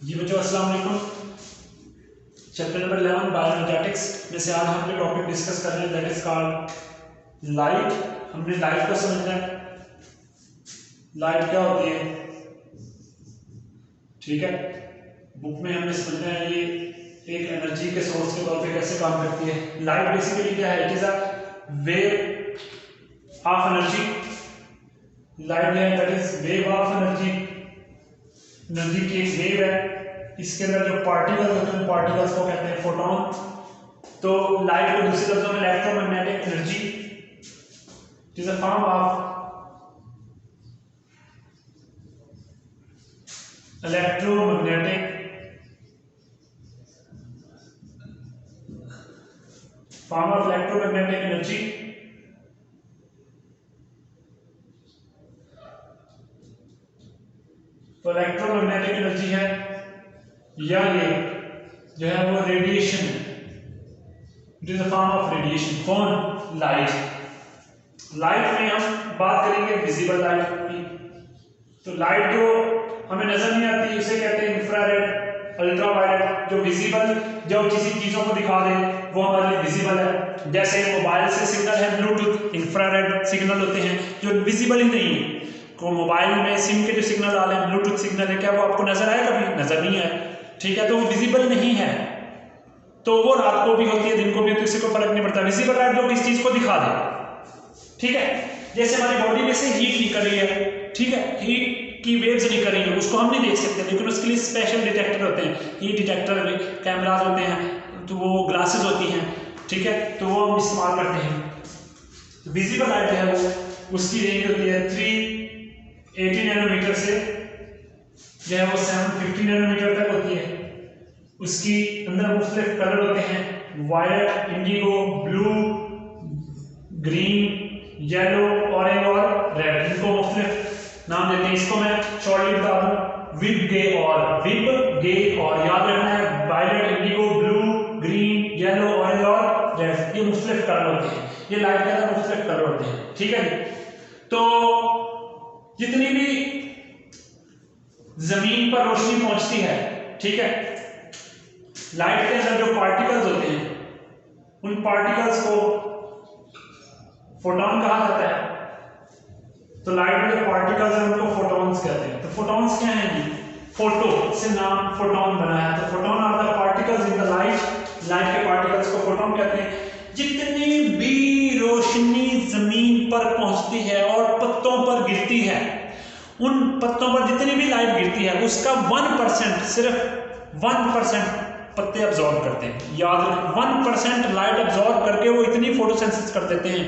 जी बच्चों अस्सलाम वालेकुम। चैप्टर नंबर 11 बायोएनर्जेटिक्स में से आज हम जो टॉपिक डिस्कस कर रहे हैं दैट इज कॉल्ड लाइट। हमने लाइट को समझना है, लाइट क्या होती है, ठीक है। बुक में हमने समझना है ये एक एनर्जी के सोर्स के तौर पे कैसे काम करती है। लाइट बेसिकली क्या है, it is a wave of energy. Light है that is wave of energy, energy की एक वेव है। इसके अंदर जो पार्टिकल्स होते हैं पार्टिकल्स को कहते हैं फोटोन। तो लाइट को दूसरे लफ्जों में electromagnetic energy is a form of electromagnetic energy. तो इलेक्ट्रोमैग्नेटिक एनर्जी है या ये जो है वो रेडिएशन है, it is a form of radiation. कौन? लाइट। लाइट में हम बात करेंगे विजिबल लाइट की। तो लाइट जो हमें नजर नहीं आती उसे कहते हैं इंफ्रारेड, अल्ट्रावायलेट। जो विजिबल, जो किसी चीजों को दिखा दे वो हमारे लिए विजिबल है। जैसे मोबाइल से सिग्नल है ब्लूटूथ, इंफ्रारेड सिग्नल होते हैं जो विजिबल ही नहीं है। को मोबाइल में सिम के जो सिग्नल आ रहे हैं ब्लूटूथ सिग्नल है, क्या वो आपको नजर आया? कभी नजर नहीं आया, ठीक है। तो वो विजिबल नहीं है। तो वो रात को भी होती है दिन को भी होती है, किसी को फर्क नहीं पड़ता। विजिबल लाइट जो किस चीज को दिखा दे, ठीक है। जैसे हमारी बॉडी में से हीट निकल रही है, ठीक है, हीट की वेव्स निकल रही है, उसको हम नहीं देख सकते, लेकिन उसके लिए स्पेशल डिटेक्टर होते हैं। हीट डिटेक्टर कैमराज होते हैं, तो वो ग्लासेस होती हैं, ठीक है, तो वो हम इस्तेमाल करते हैं। विजिबल लाइट है वो, उसकी रेंज होती है 380 नैनोमीटर से जो है वो 750 नैनोमीटर तक होती है। उसकी अंदर मुख्तलिफ कलर होते हैं, violet, indigo, blue, green, yellow, orange और रेड। इनको मुख्तलिफ नाम देते हैं। इसको मैं शॉर्टली बता दूं, विब गे और याद रखना है। Violet, indigo, blue, green, yellow, orange और रेड, ये मुख्तलिफ कलर होते हैं। ये लाइट के अंदर मुख्तलिफ कलर होते हैं, ठीक है। तो जितनी भी जमीन पर रोशनी पहुंचती है, ठीक है, लाइट के अंदर जो पार्टिकल्स होते हैं उन पार्टिकल्स को फोटॉन कहा जाता है। तो लाइट में जो पार्टिकल्स हैं उनको फोटॉन्स कहते हैं। तो फोटॉन्स क्या हैं जी? फोटो से नाम फोटॉन बना है। तो photon are the particles in the light. Light के पार्टिकल्स को फोटॉन कहते हैं। जितनी भी रोशनी जमीन पर पहुंचती है और पत्तों पर गिरती है, उन पत्तों पर जितनी भी लाइट गिरती है उसका 1%, सिर्फ 1% पत्ते अब्जॉर्ब करते हैं। याद रखें, 1% लाइट अब्जॉर्ब करके वो इतनी फोटोसिंथेसिस कर देते हैं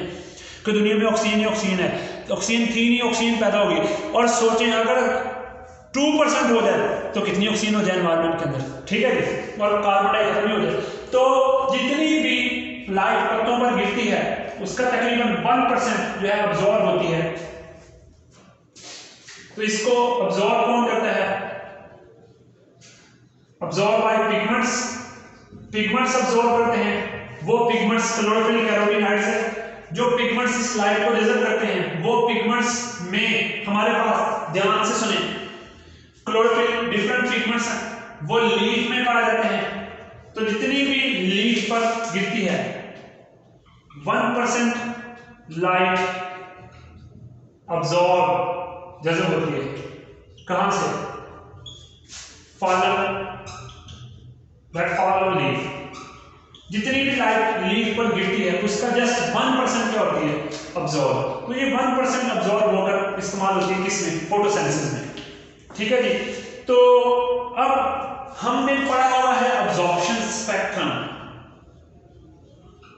कि दुनिया में ऑक्सीजन ही ऑक्सीजन है। ऑक्सीजन थी नहीं, ऑक्सीजन पैदा होगी। और सोचें अगर 2% हो जाए तो कितनी ऑक्सीजन हो जाए एनवायरनमेंट के अंदर, ठीक है जी, और कार्बन डाइऑक्साइड हो जाए। तो जितनी भी लाइट पत्तों पर गिरती है उसका तकरीबन 1% जो है अब्जॉर्ब होती है। तो इसको अब्जॉर्ब कौन करता है? Absorb by pigments. Pigments absorb करते हैं। वो पिगमेंट्स क्लोरोफिल कैरोटीनॉइड्स है। जो पिगमेंट्स इस लाइट को रिजल्ट करते हैं वो पिगमेंट्स में हमारे पास, ध्यान से सुने, क्लोरोफिल डिफरेंट पिगमेंट्स हैं, वो लीफ में पाए जाते हैं। तो जितनी भी लीफ पर गिरती है 1% लाइट अब्जॉर्ब जज़ब होती है। कहां से? Fallen, that fallen leaf. जितनी भी लाइट लीफ पर गिरती है उसका जस्ट 1% क्या होती है? अब्जॉर्ब। तो ये 1% अब्जॉर्ब होकर इस्तेमाल होती है किसमें? फोटोसिंथेसिस में, ठीक है जी। तो अब हमने पढ़ा हुआ है अब्जॉर्प्शन स्पेक्ट्रम,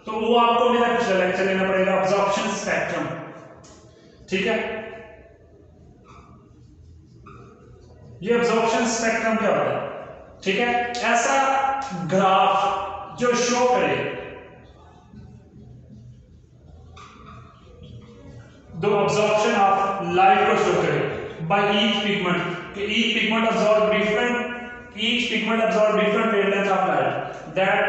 तो वो आपको मेरा पिछला लेक्चर लेना पड़ेगा, अब्जॉर्प्शन स्पेक्ट्रम, ठीक है। ये अब्जॉर्प्शन स्पेक्ट्रम क्या होता है, ठीक है। ऐसा ग्राफ जो शो करे दो अब्जॉर्प्शन ऑफ लाइट को शो करे बाय ईच पिगमेंट, कि each pigment absorb different wavelength of light, that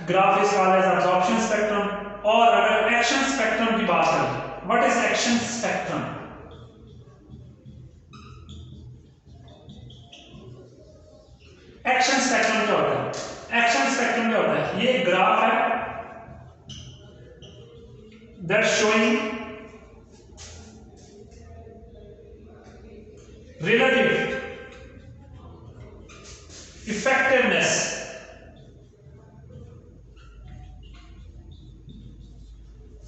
graph is called as absorption spectrum. और अगर एक्शन स्पेक्ट्रम की बात करें, what is action spectrum? Spectrum क्या होता है? एक्शन स्पेक्ट्रम क्या होता है? ये ग्राफ है that showing relative effectiveness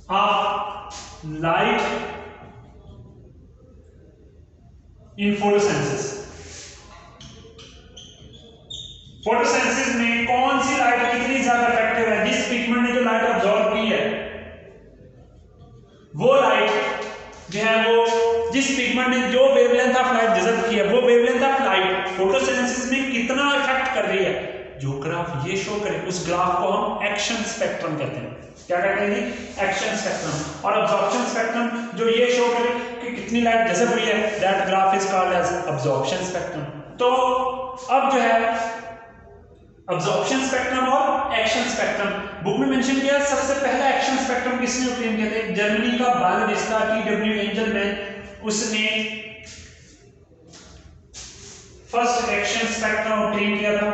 of light in photosynthesis. Photosynthesis में कौन सी लाइट कितनी ज्यादा इफेक्टिव है? जिस पिगमेंट ने जो लाइट अब्सॉर्ब की है वो लाइट जो है वो जिस पिगमेंट ने जो वेवलेंथ ऑफ लाइट जज़ब की है वो वेवलेंथ ऑफ लाइट फोटोसिंथेसिस में कितना इफेक्ट कर रही है, जो ग्राफ ये शो करे उस ग्राफ को हम एक्शन स्पेक्ट्रम कहते हैं। क्या कहते हैं? Action spectrum. और अब्जॉर्प्शन स्पेक्ट्रम जो ये शो करे कि कितनी लाइट जज़ब हुई है, that graph is called as absorption spectrum. तो अब जो है अब्जॉर्प्शन स्पेक्ट्रम और एक्शन स्पेक्ट्रम बुक में मेंशन किया। सबसे पहला एक्शन स्पेक्ट्रम किसने ऑब्टेन किया था? जर्मनी का बायोलॉजिस्ट था टी.डब्ल्यू. एंजलमैन, उसने फर्स्ट एक्शन स्पेक्ट्रम ऑब्टेन किया था।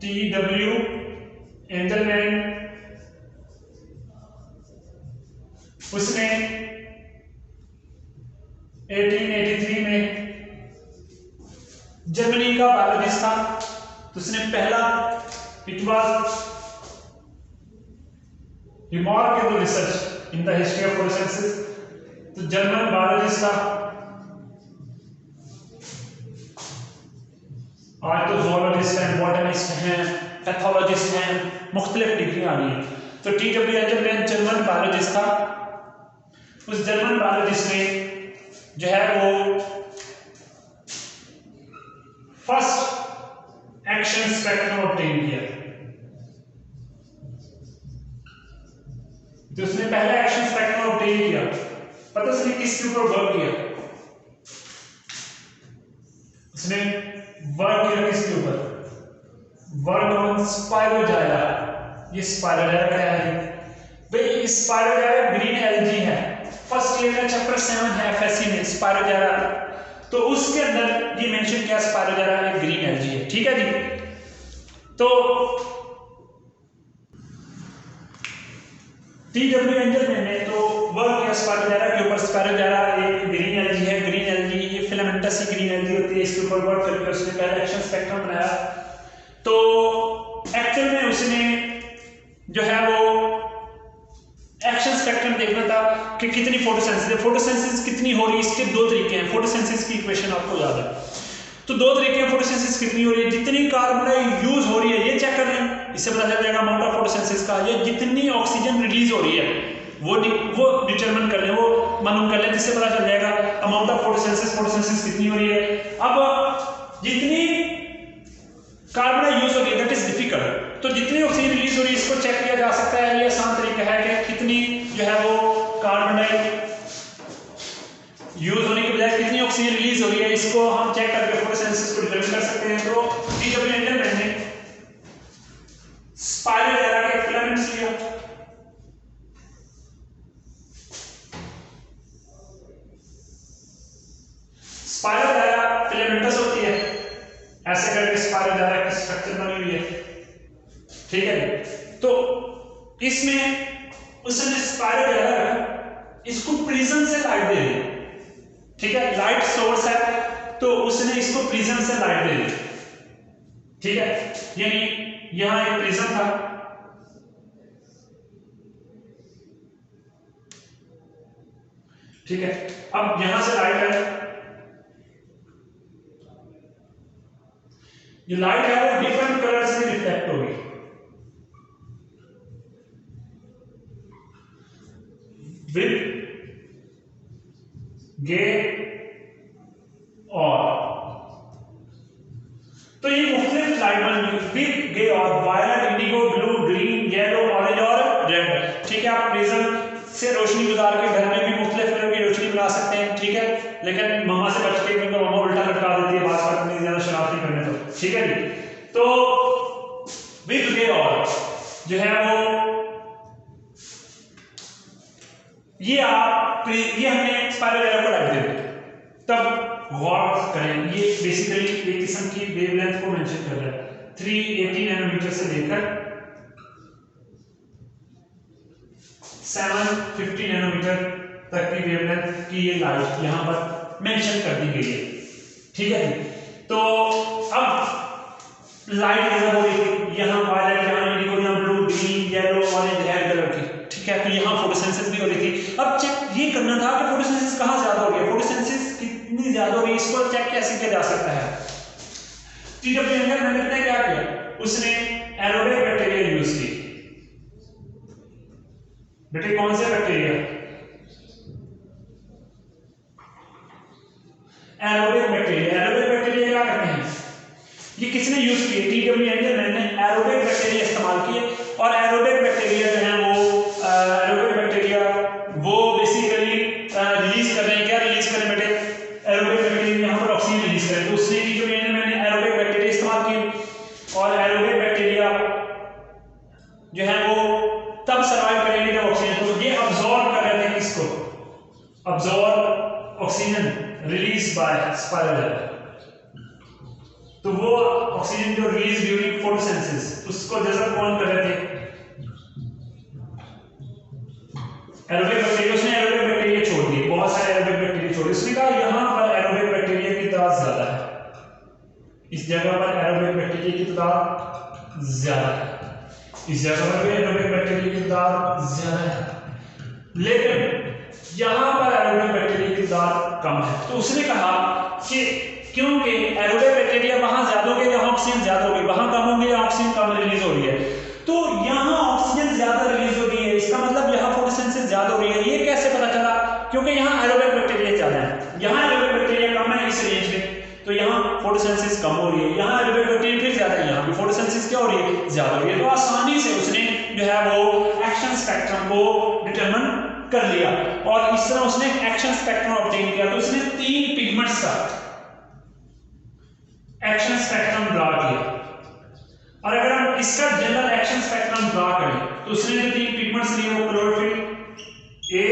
टी.डब्ल्यू. एंजलमैन उसने 1883 में जर्मनी का बायोलॉजिस्ट था, तो उसने पहला it was remarkable research in the history of photosynthesis. तो जर्मन बायोलॉजिस्ट था। आज तो ज़ूलॉजिस्ट हैं, बॉटनिस्ट हैं, पैथोलॉजिस्ट हैं, मुख्तलिफ डिग्री आ गई हैं। तो टी.डब्ल्यू. एंजलमैन जर्मन बायोलॉजिस्ट था। उस जर्मन बायोलॉजिस्ट ने जो है वो फर्स्ट एक्शन स्पेक्ट्रम ऑब्टेन किया। तो उसने पहला एक्शन स्पेक्ट्रम ऑब्टेन किया। पता उसने किसके ऊपर वर्क किया? उसने वर्क किया किसके ऊपर? Work on spirogyra. ये स्पायरोजाइरा क्या है भाई? स्पायरोजाइरा ग्रीन एल्गी है। फर्स्ट ईयर का चैप्टर 7 है एफएससी में स्पायरोजाइरा, तो उसके अंदर ये मेंशन किया स्पायरोजाइरा एक ग्रीन एल्गी है। ठीक है जी। तो टी.डब्ल्यू. एंजलमैन ने तो वर्क किया स्पायरोजाइरा के ऊपर। स्पायरोजाइरा एक ग्रीन एल्गी है। ग्रीन एल्गी ये फिलामेंटस की ग्रीन एल्गी होती है। इसके ऊपर वर्क करके उसने पहला एक्शन स्पेक्ट्रम बनाया। तो एक्चुअल में उसने जो है वो एक्शन स्पेक्ट्रम देखना था कि कितनी फोटोसिंथेसिस कितनी हो रही है। इसके दो तरीके हैं। फोटोसिंथेसिस की इक्वेशन आपको याद है, तो दो तरीके हैं फोटोसिंथेसिस कितनी हो रही है। जितनी कार्बन यूज हो रही है ये चेक कर लें, इससे पता चल जाएगा अमाउंट ऑफ फोटोसिंथेसिस का। या जितनी ऑक्सीजन रिलीज हो रही है वो डिटरमिन कर लें, वो मालूम कर लें, जिससे पता चल जाएगा अमाउंट ऑफ फोटोसिंथेसिस कितनी हो रही है। अब जितनी कार्बन यूज हो रही है दैट इज डिफिकल्ट, तो जितनी ऑक्सीजन रिलीज हो रही है इसको चेक किया जा सकता है। ये आसान तरीका है कि कितनी जो है वो कार्बन डाइऑक्साइड यूज होने के बजाय कितनी ऑक्सीजन रिलीज हो रही है, इसको हम चेक करके फोटोसिंथेसिस को डिटरमिन कर सकते हैं। तो टी.डब्ल्यू. एंजलमैन ने स्पायरोजाइरा के फिलामेंट्स लिया, स्पायरोजाइरा फिलामेंटस होती है, ऐसे करके स्पायरोजाइरा की स्ट्रक्चर बनी हुई है। ठीक है। तो इसमें उसने स्पायरोजाइरा इसको प्रिज्म से लाइट दे दी। ठीक है, लाइट सोर्स है तो उसने इसको प्रिज्म से लाइट दे दी। ठीक है, यानी यहां एक प्रिज्म था, ठीक है, अब यहां से लाइट है, ये लाइट है वो डिफरेंट कलर से रिफ्लेक्ट होगी। विद गे और तो ये मुख्तलिफ लाइट बन विद गे और violet, indigo, blue, green, yellow, orange और रेड। ठीक है, आप प्रिज्म से रोशनी गुजार के घर में भी मुख्तलिफ कलर की रोशनी बना सकते हैं। ठीक है, लेकिन मम्मा से बच के, क्योंकि मम्मा उल्टा लटका देती है बात बात में, ज्यादा शरारत नहीं करने तो। ठीक है जी, तो विद गे और जो है वो ये हमने स्पायरोजाइरा को लाइट दे दी। तब गौर करें। ये बेसिकली एक किस्म की वेवलेंथ को मेंशन कर रहा है। 380 नैनोमीटर से लेकर 750 नैनोमीटर तक की वेवलेंथ की ये लाइट यहाँ पर मेंशन कर दी गई है। ठीक है, तो अब लाइट जब हो रही थी यहाँ वायलेट, यहाँ इंडिगो, यहाँ blue, green, yellow, orange, red colour की, ठीक है, तो यहाँ फोटोसिंथेसिस भी हो रही थी। अब चेक ये करना था कि फोटोसिंथेसिस कहाँ ज्यादा हो रही है, फोटोसिंथेसिस कितनी ज्यादा हो रही है, इसको चेक कैसे किया जा सकता है। टीडब्ल्यू एंगर ने क्या किया, उसने एरोबिक बैक्टीरिया यूज की। बेटे कौन से bacteria, aerobic bacteria. Aerobic bacteria क्या करते हैं, ये किसने यूज किए, टीडब्ल्यू एंगर ने एरोबिक बैक्टीरिया इस्तेमाल किए। और एरोबिक बैक्टीरिया जो है एरोबिक बैक्टीरिया वो बेसिकली रिलीज कर रहे हैं, क्या रिलीज कर रहे हैं बेटे, एरोबिक बैक्टीरिया यहाँ पर ऑक्सीजन रिलीज करें। तो उसने टीडब्ल्यू एंगर ने एरोबिक बैक्टीरिया इस्तेमाल किए और एरोबिक बैक्टीरिया जो है वो तब सर्वाइव करेंगे जब ऑक्सीजन, तो ये अब्सॉर्ब कर रहे थे किसको, absorb oxygen release by spiral. तो वो ऑक्सीजन जो रिलीज ड्यूरिंग फोटोसिंथेसिस उसको जज़ब कौन कर रहे थे, एरोबिक बैक्टीरिया। उसने एरोबिक बैक्टीरिया छोड़ दिए, बहुत सारे एरोबिक बैक्टीरिया छोड़ दिए। उसने कहा यहां पर एरोबिक बैक्टीरिया की तादाद ज्यादा है, इस जगह पर एरोबिक बैक्टीरिया की तादाद ज्यादा है, इस जगह पर भी एरोबिक बैक्टीरिया की तादाद ज्यादा है, लेकिन यहां पर एरोबिक बैक्टीरिया की तादाद कम है। तो उसने कहा कि क्योंकि एरोबिक बैक्टीरिया वहां ज्यादा होंगे जहां ऑक्सीजन ज्यादा होगी, वहां कम होंगे जहां ऑक्सीजन कम रिलीज हो रही है, तो यहां ऑक्सीजन ज्यादा रिलीज हो रही है, इसका मतलब यहां फोटोसिंथेसिस ज्यादा हो रही है। ये कैसे पता चला, क्योंकि यहां एरोबिक बैक्टीरिया ज्यादा है, यहां एरोबिक बैक्टीरिया कम है इस रेंज में, तो यहां फोटोसिंथेसिस कम हो रही है। यहां एरोबिक बैक्टीरिया फिर ज्यादा है, यहां भी फोटोसिंथेसिस क्या हो रही है, ज्यादा हो रही है। तो आसानी से उसने जो है वो एक्शन स्पेक्ट्रम को डिटरमिन कर लिया और इस तरह उसने एक्शन स्पेक्ट्रम ऑब्टेन किया। तो उसने 3 पिगमेंट्स का एक्शन स्पेक्ट्रम ड्रा किया, और अगर हम इसका जनरल एक्शन स्पेक्ट्रम ड्रा करें तो उसने जो 3 पिगमेंट्स लिए वो क्लोरोफिल ए,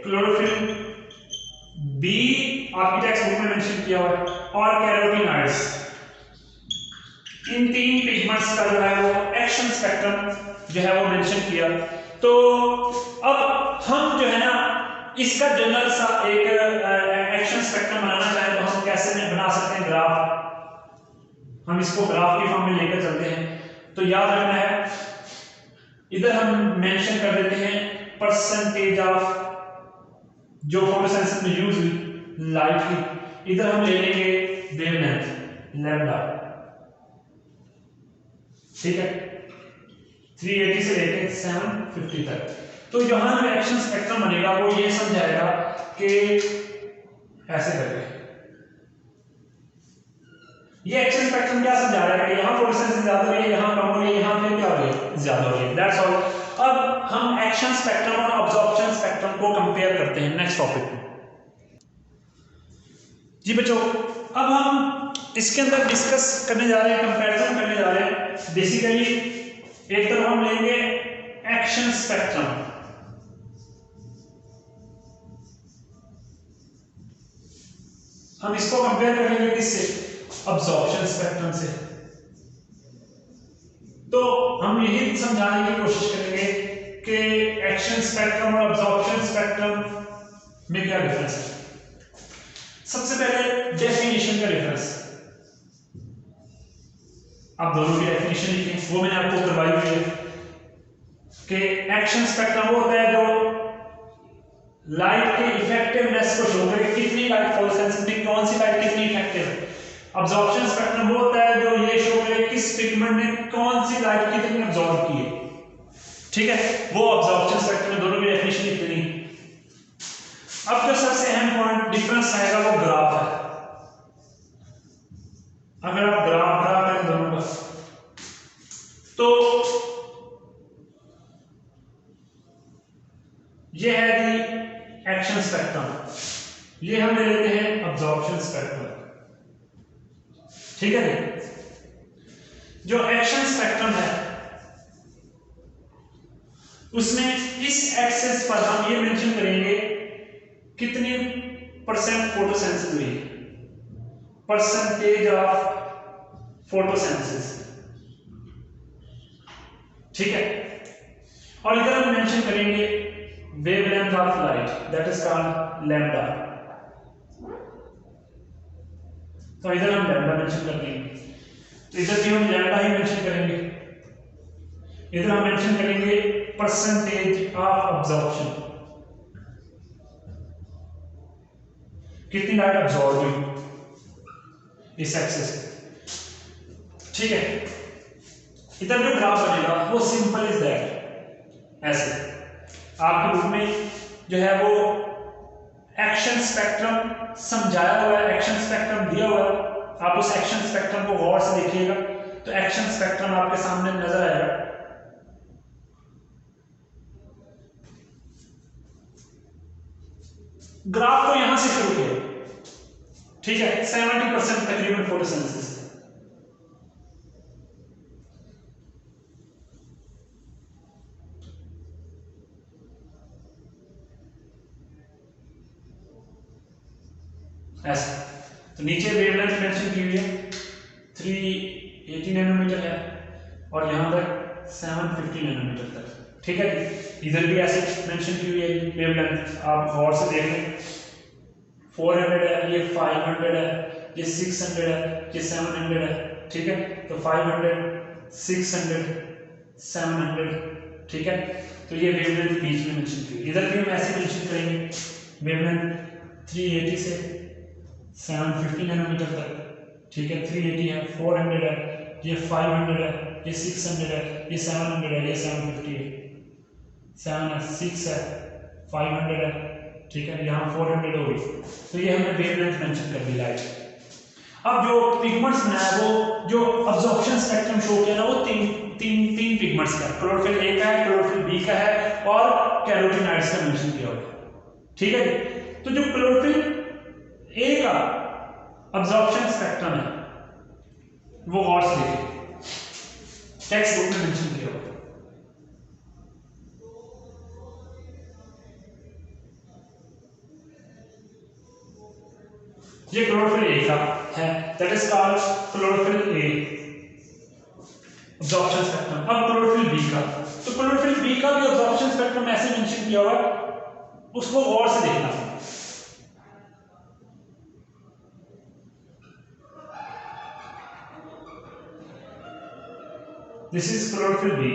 क्लोरोफिल बी आपकी टेक्स्ट बुक में मेंशन किया हुआ है, और कैरोटीनॉइड्स। इन 3 पिगमेंट्स का जो है वो एक्शन स्पेक्ट्रम जो है वो मेंशन किया। तो अब हम जो है ना इसका जनरल सा एक एक्शन स्पेक्ट्रम बनाना चाहें तो हम कैसे बना सकते हैं, ग्राफ। हम इसको ग्राफ की फॉर्म में लेकर चलते हैं। तो याद रखना है, इधर हम मेंशन कर देते हैं परसेंटेज ऑफ जो फोटोसिंथेसिस में यूज हुई लाइट की, इधर हम ले लेंगे वेवलेंथ लैम्डा, ठीक है, 380 से लेकर 750 तक। तो यहां जो एक्शन स्पेक्ट्रम बनेगा वो ये समझाएगा कि ऐसे करके ये एक्शन स्पेक्ट्रम क्या समझा रहा है कि यहां फोटोसिंथेसिस ज्यादा हो रही है, यहां कम हो रही है, यहां फिर क्या हो रही है, ज्यादा हो रही है। That's all. अब हम एक्शन स्पेक्ट्रम और अब्जॉर्प्शन स्पेक्ट्रम को कंपेयर करते हैं नेक्स्ट टॉपिक में। जी बच्चों, अब हम इसके अंदर डिस्कस करने जा रहे हैं, कंपैरिजन करने जा रहे हैं। बेसिकली एक तरफ हम लेंगे एक्शन स्पेक्ट्रम, हम इसको कंपेयर करेंगे किससे, अब्जॉर्प्शन स्पेक्ट्रम से। तो हम यही समझाने की कोशिश करेंगे कि एक्शन स्पेक्ट्रम और अब्जॉर्प्शन स्पेक्ट्रम में क्या डिफरेंस है। सबसे पहले डेफिनेशन का डिफरेंस, आप दोनों की डेफिनेशन लिखें, वो मैंने आपको करवाई हुई है कि एक्शन स्पेक्ट्रम वो होता है जो लाइट के इफेक्टिवनेस को शो करे, कितनी लाइट फोटोसिंथेसिस में कौन सी लाइट कितनी इफेक्टिव है। अब्जॉर्प्शन स्पेक्ट्रम वो होता है जो ये शो करे किस पिगमेंट ने कौन सी लाइट कितनी अब्सॉर्ब की है, ठीक है, वो अब्जॉर्प्शन स्पेक्ट्रम में दोनों की डेफिनेशन इतनी। अब जो सबसे अहम पॉइंट डिफरेंस आएगा वो ग्राफ है। अगर आप ग्राफ ड्रा करें दोनों का तो ये है दी एक्शन स्पेक्ट्रम, ये हम ले लेते हैं अब्जॉर्प्शन स्पेक्ट्रम, ठीक है। जो एक्शन स्पेक्ट्रम है उसमें इस एक्सेस पर हम ये मेंशन करेंगे कितनी परसेंट फोटोसेंसिस हुई, परसेंटेज ऑफ फोटोसेंसिस, ठीक है। और इधर हम मेंशन करेंगे wavelength of light, that is called lambda. तो इधर हम लैम्डा मेंशन कर देंगे, तो इधर भी हम लैम्डा ही मेंशन करेंगे। इधर हम मेंशन करेंगे परसेंटेज ऑफ अब्जॉर्प्शन, कितनी लाइट अब्जॉर्ब हुई इस एक्सिस पे, ठीक है। इधर जो ग्राफ बनेगा वो सिंपल इज दैट, ऐसे आपके बुक में जो है वो एक्शन स्पेक्ट्रम समझाया हुआ है, एक्शन स्पेक्ट्रम दिया हुआ है, आप उस एक्शन स्पेक्ट्रम को गौर से देखिएगा तो एक्शन स्पेक्ट्रम आपके सामने नजर आएगा। ग्राफ को यहां से शुरू किया, ठीक है, 70% तकरीबन फोटोसिंथेसिस, ऐसे। तो नीचे वेवलेंथ मेंशन की हुई है 380 नैनोमीटर है और यहां तक 750 नैनोमीटर तक, ठीक है। इधर भी ऐसे मेंशन की हुई है वेवलेंथ, आप गौर से देख लें, 400 है, ये 500 है, ये 600 है, ये 700 है, ठीक है। तो 500, 600, 700, ठीक है। तो ये वेवलेंथ बीच में मेंशन की हुई। इधर भी हम ऐसे मेंशन करेंगे वेवलेंथ 380 से 750 नैनोमीटर तक, ठीक है। 380 है, 400 है, ये 500 है, ये 600 है, ये 700 है, ये 750 है, 7 है, 6 है, 500 है, ठीक है। यहाँ 400 हो गई, तो ये हमने वेवलेंथ मेंशन कर दी लाइट। अब जो पिगमेंट्स में है वो जो अब्जॉर्प्शन स्पेक्ट्रम शो किया ना, वो तीन पिगमेंट्स का, क्लोरोफिल ए का है, क्लोरोफिल बी का है और कैरोटीनॉइड्स का मेंशन किया हुआ है, ठीक है। तो जो क्लोरोफिल ए का अब्जॉर्प्शन स्पेक्ट्रम है वो गौर से देखिए, टेक्स्ट बुक में मेंशन किया हुआ है। ये क्लोरोफिल ए का है, that is called chlorophyll A absorption spectrum. अब क्लोरोफिल बी का, तो क्लोरोफिल बी का भी अब्जॉर्प्शन स्पेक्ट्रम ऐसे मेंशन किया हुआ है, उसको गौर से देखना। दिस इज क्लोरोफिल बी,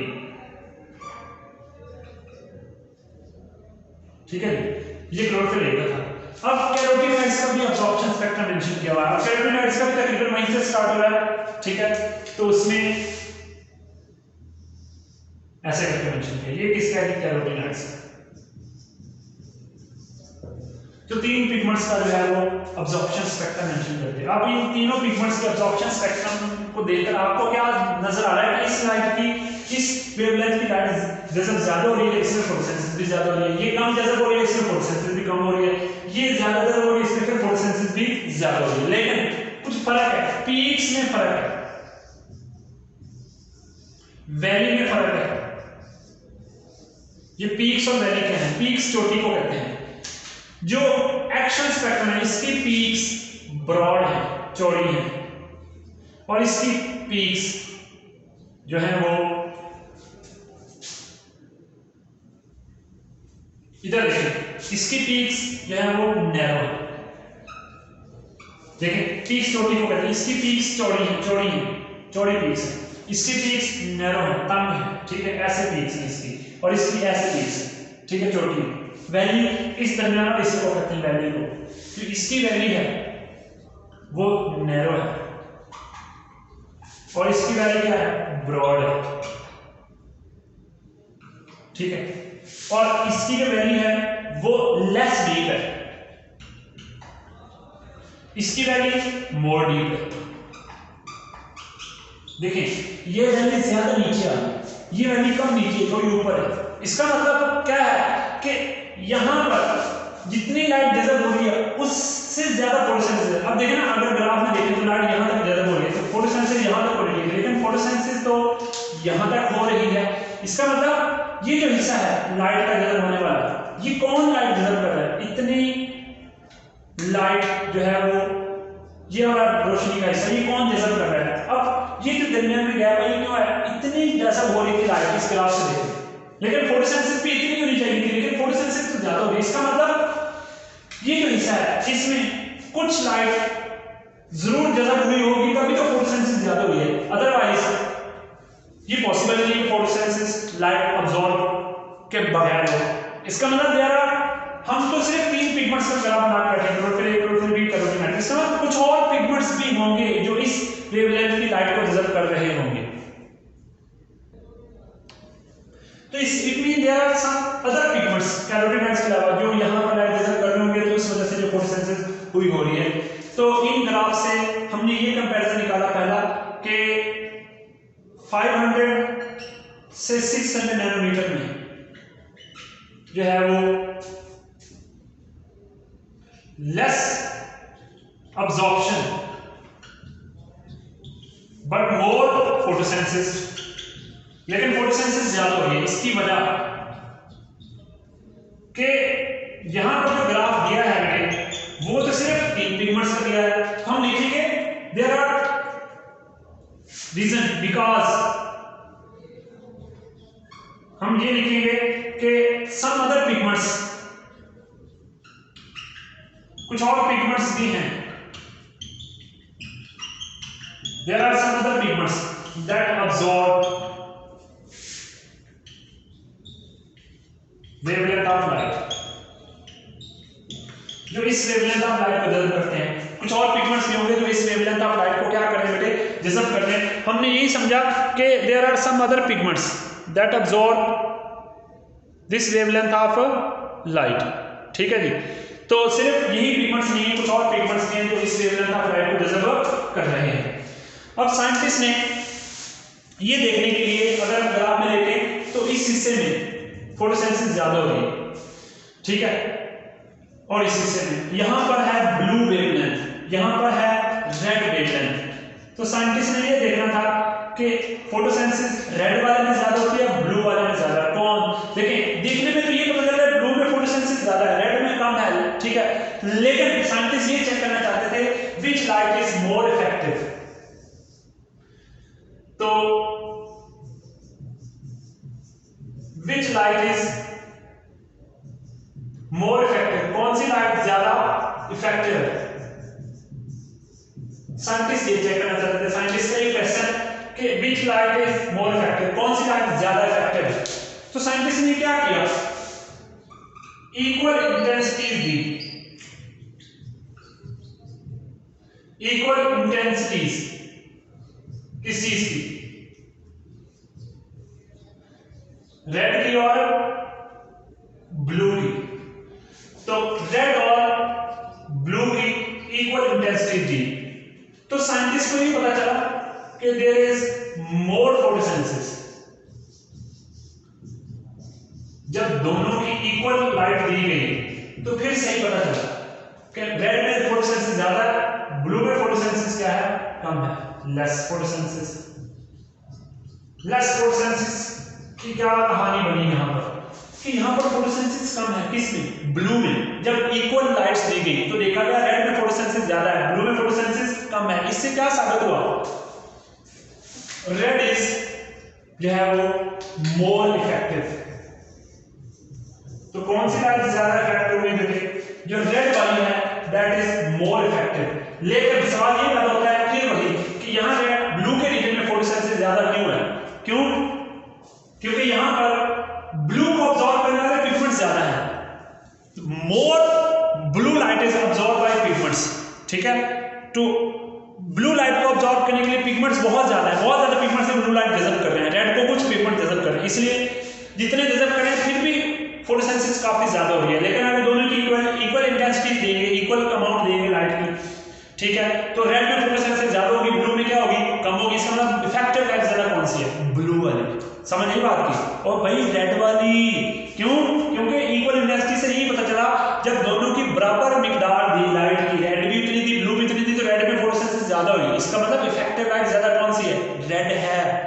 ठीक है। ये क्लोरोफिल ए का था। अब कैरोटीनॉइड्स का भी अब्जॉर्प्शन स्पेक्ट्रम मेंशन किया हुआ है। कैरोटीनॉइड्स का भी तकरीबन वहीं से स्टार्ट हो रहा है, ठीक है। तो उसमें ऐसे करके मेंशन किया, ये किसका है, कैरोटीनॉइड्स। तो तीन पिगमेंट्स का जो है वो अब्जॉर्प्शन स्पेक्ट्रम मेंशन करते हैं। अब इन तीनों पिगमेंट्स के अब्जॉर्प्शन स्पेक्ट्रम को देखकर आपको क्या नजर आ रहा है कि इस लाइट की, इस वेवलेंथ की लाइट जैसे ज्यादा हो रही है, इसमें फोटोसेंसिस भी ज्यादा हो रही है, ये कम जैसे हो रही है, इसमें फोटोसेंसिस भी कम हो रही है, ये ज्यादातर हो रही है, इसमें फिर फोटोसेंसिस भी ज्यादा हो रही है। लेकिन कुछ फर्क है, पीक्स में फर्क है, वैली में फर्क है। ये पीक्स और वैली क्या है, पीक्स चोटी को कहते हैं। जो एक्शन स्पेक्ट्रम है इसकी पीक्स ब्रॉड है, चौड़ी है, और इसकी पीक्स जो है वो इधर देखिए, इसकी पीक्स जो है वो नैरो है। देखिए पीक्स चोटी को कहते हैं, इसकी पीक्स चौड़ी है, चौड़ी पीक्स है, इसकी पीक्स नैरो है, तंग है, ठीक है। ऐसे पीक्स है इसकी, और इसकी ऐसे पीक्स है, ठीक है, चोटी है। वैली इस दरमियान इसी को कहते हैं वैली को। तो इसकी वैली है वो नैरो है, और इसकी वैली क्या है, ब्रॉड है, ठीक है। और इसकी जो वैली है वो लेस डीप है, इसकी वैली मोर डीप है। देखिए ये वैली ज्यादा नीचे आ रही, ये वैली कम नीचे, थोड़ी ऊपर है। इसका मतलब क्या है कि यहां पर जितनी लाइट डिजर्व हो रही है उससे ज्यादा फोटोसेंसिस है। अब देखिए ना, अगर ग्राफ में देखें तो लाइट यहां तक डिजर्व हो रही है, तो फोटोसेंसिस यहां तक हो रही है, लेकिन फोटोसेंसिस तो यहां तक हो रही है। इसका मतलब ये जो हिस्सा है लाइट का डिजर्व होने वाला, ये कौन लाइट डिजर्व कर रहा है, इतनी लाइट जो है वो ये वाला रोशनी का हिस्सा ये कौन जज़ब कर रहा है। अब ये जो दरमियान में गैप है ये क्यों है, इतनी जैसा हो रही थी लाइट इस ग्राफ से देखें, लेकिन फोटोसेंसिस भी इतनी होनी चाहिए थी, लेकिन फोटोसेंसिस तो ज्यादा हो गई। इसका मतलब ये जो हिस्सा है इसमें कुछ लाइट जरूर जज़ब हुई होगी तभी तो फोटोसेंसिस ज्यादा हुई है, अदरवाइज ये पॉसिबल नहीं है फोटोसेंसिस लाइट अब्सॉर्ब के बगैर हो। इसका मतलब यार हम तो सिर्फ 3 पिगमेंट्स का ग्राफ बना कर रखें, क्लोरोफिल, क्लोरोफिल बी, कैरोटीन, इसका मतलब कुछ और पिगमेंट्स भी होंगे जो इस वेवलेंथ की लाइट को जज़ब कर रहे होंगे। तो इस it mean there are some other pigments carotenoids के अलावा जो यहां पर लाइट जज़ब कर रहे होंगे, तो इस वजह से जो फोटोसेंसिस हुई हो रही है। तो इन ग्राफ से हमने ये कंपैरिजन निकाला पहला कि 500 से 600 नैनोमीटर में जो है वो less absorption but more photosynthesis, लेकिन फोटोसेंसिस ज्यादा हो रही है। इसकी वजह कि यहां पर जो ग्राफ दिया है मैंने वो तो सिर्फ 3 पिगमेंट्स का दिया है, हम लिखेंगे देयर आर रीजन बिकॉज, हम ये लिखेंगे कि सम अदर पिगमेंट्स, कुछ और पिगमेंट्स भी हैं, there are some other pigments that absorb wavelength of light, जो इस वेवलेंथ ऑफ लाइट को जज़ब करते हैं। कुछ और पिगमेंट्स भी होंगे जो इस वेवलेंथ ऑफ लाइट को क्या कर रहे हैं बेटे, जज़ब कर रहे हैं। हमने यही समझा कि there are some other pigments that absorb this wavelength of light, ठीक है जी। तो सिर्फ यही पिगमेंट्स नहीं है, कुछ और पिगमेंट्स भी हैं जो इस वेवलेंथ ऑफ लाइट को जज़ब कर रहे हैं। अब साइंटिस्ट ने ये देखने के लिए अगर हम ग्राफ में देखें तो इस हिस्से में फोटोसेंसिस ज्यादा हो रही है, ठीक है, और इस हिस्से में यहां पर है ब्लू वेवलेंथ, यहां पर है रेड वेवलेंथ। तो साइंटिस्ट ने ये देखना था कि फोटोसेंसिस रेड वाले में ज्यादा होती है, ब्लू वाले में ज्यादा, कौन। देखिए देखने में तो ये पता चल रहा है ब्लू में फोटोसेंसिस ज्यादा है, रेड में कम है, ठीक है, लेकिन साइंटिस्ट ये चेक करना चाहते थे which light is more effective. तो which light is more effective, कौन सी लाइट ज्यादा इफेक्टिव है, साइंटिस्ट ये चेक करना चाहते थे। साइंटिस्ट का ये क्वेश्चन कि which light is more effective, कौन सी लाइट ज्यादा इफेक्टिव है। तो साइंटिस्ट ने क्या किया, इक्वल इंटेंसिटीज दी, इक्वल इंटेंसिटीज किस चीज की, रेड की और ब्लू की। तो रेड और ब्लू की इक्वल इंटेंसिटी दी, तो साइंटिस्ट को ये पता चला कि देयर इज मोर फोटोसेंसिस। जब दोनों की इक्वल लाइट दी गई तो फिर सही पता चला कि रेड में फोटोसेंसिस ज्यादा है, ब्लू में फोटोसेंसिस क्या है, कम है, लेस फोटोसेंसिस। लेस फोटोसेंसिस की क्या कहानी बनी यहां पर कि यहां पर फोटोसेंसिस कम है, किसमें, ब्लू में। जब इक्वल लाइट्स दी गई तो देखा गया रेड में फोटोसेंसिस ज्यादा है, ब्लू में फोटोसेंसिस कम है। इससे क्या साबित हुआ, रेड इज जो है वो मोर इफेक्टिव। तो कौन सी लाइट ज्यादा इफेक्टिव हुई, देखिए जो रेड वाली है दैट इज मोर इफेक्टिव। लेकिन सवाल ये पैदा होता है फिर वही कि यहां रेड ब्लू के रीजन में फोटोसेंसिस ज्यादा क्यों है, क्यों, क्योंकि यहां पर ब्लू को ऑब्जॉर्ब करने वाले पिगमेंट्स ज्यादा है, more blue light is absorb by pigments, ठीक है। तो ब्लू लाइट को ऑब्जॉर्ब करने के लिए पिगमेंट्स बहुत ज्यादा है, बहुत ज्यादा पिगमेंट्स से ब्लू लाइट जज़ब कर रहे हैं, रेड को कुछ पिगमेंट जज़ब कर रहे हैं, इसलिए जितने जज़ब कर रहे हैं फिर भी फोटोसेंसिस काफी ज्यादा हो रही है। लेकिन अगर दोनों की इक्वल इंटेंसिटी देंगे, इक्वल अमाउंट देंगे लाइट की, ठीक है, तो रेड में फोटोसेंसिस ज्यादा होगी, ब्लू में क्या होगी, कम होगी। इसका मतलब इफेक्टिव लाइट ज्यादा कौन सी है, ब्लू वाली। समझ नहीं बात की, और भाई रेड वाली क्यों, क्योंकि इक्वल इंटेंसिटी से यही पता चला जब दोनों की बराबर मिकदार दी लाइट की, रेड भी उतनी थी ब्लू भी उतनी थी, तो रेड में फोटोसेंसिस ज्यादा हुई। इसका मतलब इफेक्टिव लाइट ज्यादा कौन सी है, रेड है।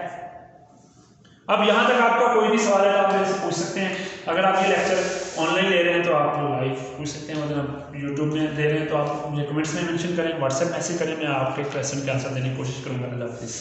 अब यहां तक आपका कोई भी सवाल है तो आप मेरे से पूछ सकते हैं। अगर आप ये लेक्चर ऑनलाइन ले रहे हैं तो आप लाइव पूछ सकते हैं, मतलब यूट्यूब में दे रहे हैं तो आप मुझे कमेंट्स में मेंशन करें, व्हाट्सएप मैसेज करें, मैं आपके क्वेश्चन के आंसर देने की कोशिश करूँगा। अल्लाह हाफिज़।